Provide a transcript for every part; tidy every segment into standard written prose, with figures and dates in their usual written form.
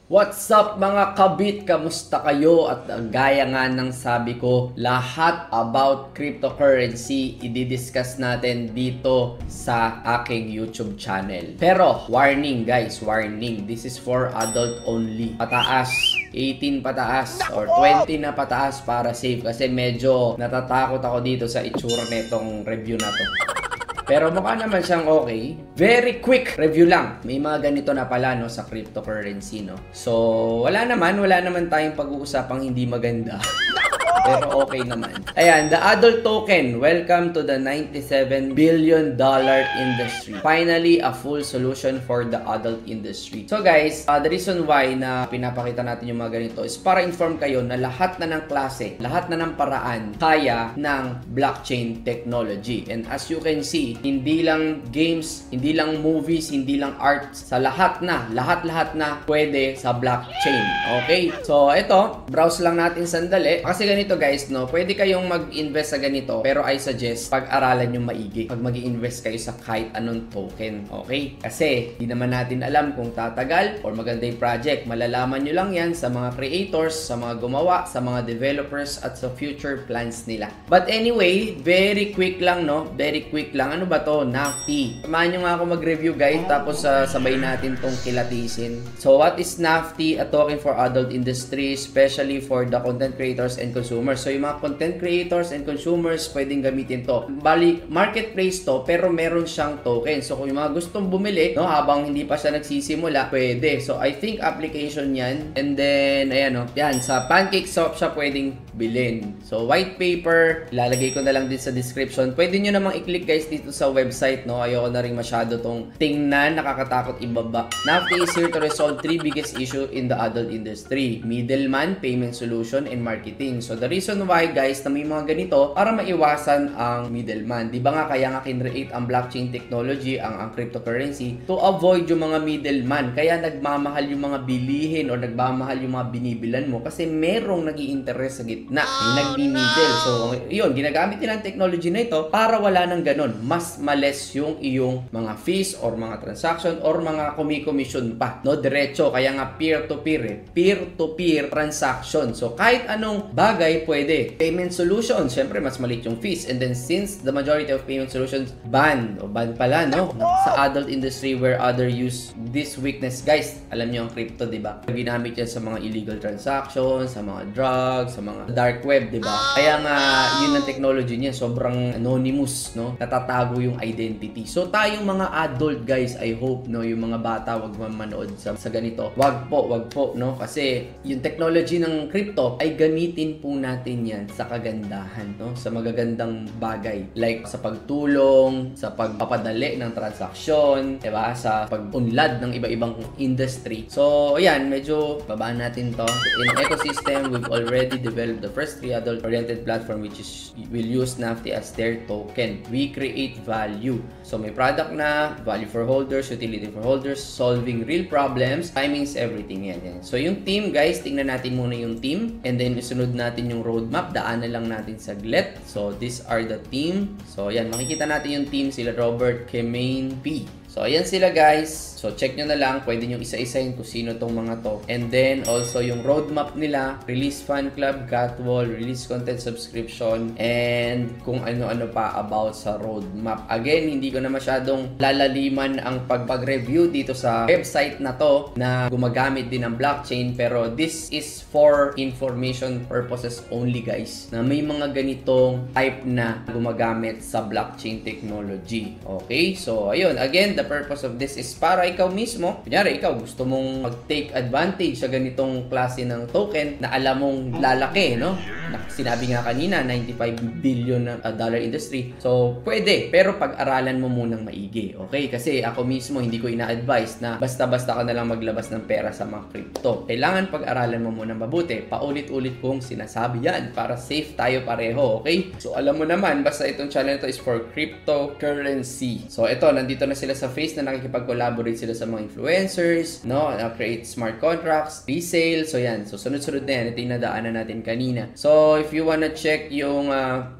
What's up mga kabit? Kamusta kayo? At gaya nga ng sabi ko, lahat about cryptocurrency i-discuss natin dito sa aking YouTube channel. Pero warning guys, warning. This is for adult only. Pataas, 18 pataas or 20 na pataas para safe kasi medyo natatakot ako dito sa itsura nitong review na to. Pero mukha naman siyang okay. Very quick review lang. May mga ganito na pala no sa cryptocurrency no. So wala naman tayong pag-uusapang hindi maganda. Pero okay naman. Ayan, the adult token. Welcome to the $97 billion industry. Finally, a full solution for the adult industry. So guys, the reason why na pinapakita natin yung mga ganito is para inform kayo na lahat na ng klase, lahat na ng paraan kaya ng blockchain technology. And as you can see, hindi lang games, hindi lang movies, hindi lang arts, sa lahat na pwede sa blockchain. Okay? So ito, browse lang natin sandali. Kasi ganito guys, no, pwede kayong mag-invest sa ganito, pero I suggest pag-aralan yung maigi pag mag-i-invest kayo sa kahit anong token, okay? Kasi di naman natin alam kung tatagal or maganda yung project. Malalaman nyo lang yan sa mga creators, sa mga gumawa, sa mga developers at sa future plans nila. But anyway, very quick lang, no? Very quick lang. Ano ba to? Nafty. Samahan nyo nga ako mag-review guys, tapos sabay natin tong kilatisin. So what is Nafty? A token for adult industry, especially for the content creators and consumers. So, yung mga content creators and consumers, pwedeng gamitin to. Bali, marketplace to, pero meron siyang token. So, kung yung mga gustong bumili, no, habang hindi pa siya nagsisimula, pwede. So, I think application yan. And then, ayan, no, yan, sa PancakeSwap siya pwedeng bilhin. So, white paper, ilalagay ko na lang din sa description. Pwede nyo namang i-click guys dito sa website, no. Ayoko na rin masyado tong tingnan, nakakatakot ibaba. Nafty is here to resolve 3 biggest issue in the adult industry: middleman, payment solution, and marketing. So, the reason why guys na may mga ganito para maiwasan ang middleman. Di ba nga kaya nga kinreate ang blockchain technology, ang cryptocurrency to avoid yung mga middleman. Kaya nagmamahal yung mga bilihin o nagmamahal yung mga binibilan mo kasi merong nag-i-interest sa gitna. Yung nagmi-middle. So, yun, ginagamit nila ang technology na ito para wala nang ganun. Mas males yung iyong mga fees or mga transaction or mga commission pa. No, diretso. Kaya nga peer-to-peer eh. Peer-to-peer transaction. So, kahit anong bagay pwede. Payment solutions, syempre mas maliit yung fees. And then since the majority of payment solutions ban pala, no? Sa adult industry where other use this weakness, guys, alam niyo ang crypto, di ba? Ginamit yan sa mga illegal transactions, sa mga drugs, sa mga dark web, di ba? Kaya nga yun ang technology niya, sobrang anonymous, no? Natatago yung identity. So tayong mga adult, guys, I hope, no, yung mga bata wag manood sa ganito. Wag po, no? Kasi yung technology ng crypto ay gamitin po natin yan sa kagandahan, no? Sa magagandang bagay. Like sa pagtulong, sa pagpapadali ng transaksyon, diba? Sa pag-unlad ng iba-ibang industry. So, ayan, medyo babaan natin to. In ecosystem, we've already developed the first 3 adult-oriented platform which is will use Nafty as their token. We create value. So, may product na, value for holders, utility for holders, solving real problems, timings, everything yan. So, yung team, guys, tingnan natin muna yung team and then isunod natin yung roadmap, daanan lang natin saglit. So, these are the team. So, yan, makikita natin yung team, sila Robert, Kemain, P. So, ayan sila guys. So, check nyo na lang. Pwede nyo isa-isahin kung sino tong mga to. And then, also yung roadmap nila. Release fan club, catwall, release content subscription, and kung ano-ano pa about sa roadmap. Again, hindi ko na masyadong lalaliman ang pag-review dito sa website na to na gumagamit din ng blockchain. Pero this is for information purposes only guys. Na may mga ganitong type na gumagamit sa blockchain technology. Okay? So, ayun. Again, the purpose of this is para ikaw mismo, kunyari ikaw gusto mong mag-take advantage sa ganitong klase ng token na alam mong lalaki, no? Sinabi nga kanina, $95 billion dollar industry. So, pwede. Pero pag-aralan mo munang maigi. Okay? Kasi ako mismo, hindi ko ina-advise na basta-basta ka na lang maglabas ng pera sa mga crypto. Kailangan pag-aralan mo munang mabuti. Paulit-ulit kong sinasabi yan para safe tayo pareho. Okay? So, alam mo naman, basta itong channel ito is for cryptocurrency. So, ito, nandito na sila sa face na nakikipag-collaborate sila sa mga influencers, no? Create smart contracts, resale. So yan. So sunod-sunod na yan. Ito yung nadaanan natin kanina. So if you wanna check yung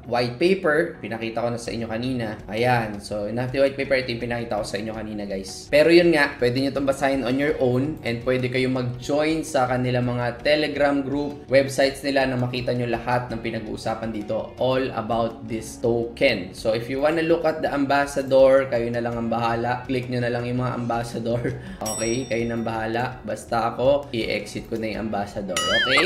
white paper, pinakita ko na sa inyo kanina. Ayan. So NFT white paper, ito yung pinakita ko sa inyo kanina, guys. Pero yun nga, pwede nyo itong basahin on your own and pwede kayo mag-join sa kanilang mga Telegram group, websites nila na makita nyo lahat ng pinag-uusapan dito all about this token. So if you wanna look at the ambassador, kayo na lang ang bahala. Click nyo na lang yung mga ambassador. Okay? Kayo nang bahala. Basta ako, i-exit ko na yung ambassador. Okay?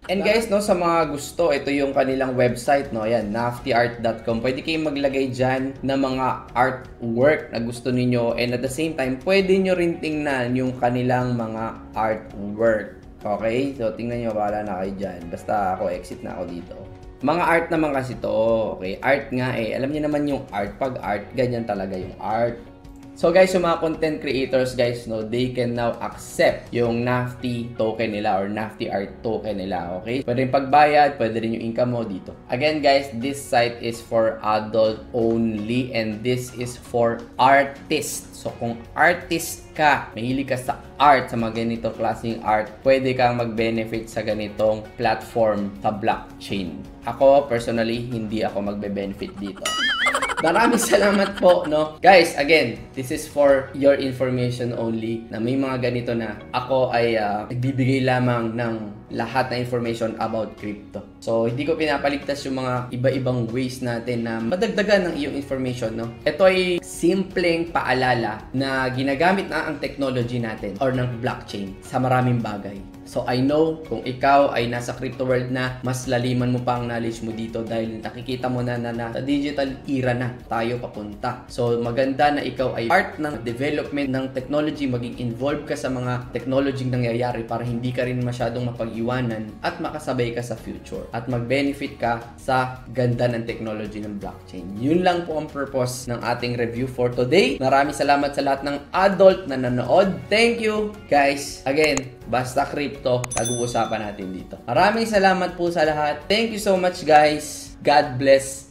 And guys, no, sa mga gusto, ito yung kanilang website, no. Ayan, naftyart.com. Pwede kayong maglagay dyan ng mga artwork na gusto ninyo. And at the same time, pwede nyo rin tingnan yung kanilang mga artwork. Okay? So, tingnan nyo, bahala na kayo dyan. Basta ako, exit na ako dito. Mga art naman kasi to. Okay? Art nga eh. Alam niyo naman yung art. Pag art, ganyan talaga yung art. So guys, yung mga content creators guys, no, they can now accept yung NFT token nila or NFT art token nila, okay? Pwede rin pagbayad, pwede rin yung income mo dito. Again guys, this site is for adult only and this is for artists. So kung artist ka, mahilig ka sa art, sa mga ganitong klaseng art, pwede kang mag-benefit sa ganitong platform sa blockchain. Ako, personally, hindi ako magbe-benefit dito. Maraming salamat po, no? Guys, again, this is for your information only na may mga ganito na ako ay nagbibigay lamang ng lahat na information about crypto. So, hindi ko pinapaligtas yung mga iba-ibang ways natin na madagdagan ng iyong information, no? Ito ay simpleng paalala na ginagamit na ang technology natin or ng blockchain sa maraming bagay. So, I know kung ikaw ay nasa crypto world na, mas laliman mo pa ang knowledge mo dito dahil nakikita mo na sa digital era na tayo papunta. So, maganda na ikaw ay part ng development ng technology, maging involved ka sa mga technology nangyayari para hindi ka rin masyadong mapag-iwanan at makasabay ka sa future at mag-benefit ka sa ganda ng technology ng blockchain. Yun lang po ang purpose ng ating review for today. Maraming salamat sa lahat ng adult na nanood. Thank you, guys. Again, basta crypto, pag-uusapan natin dito. Maraming salamat po sa lahat. Thank you so much, guys. God bless.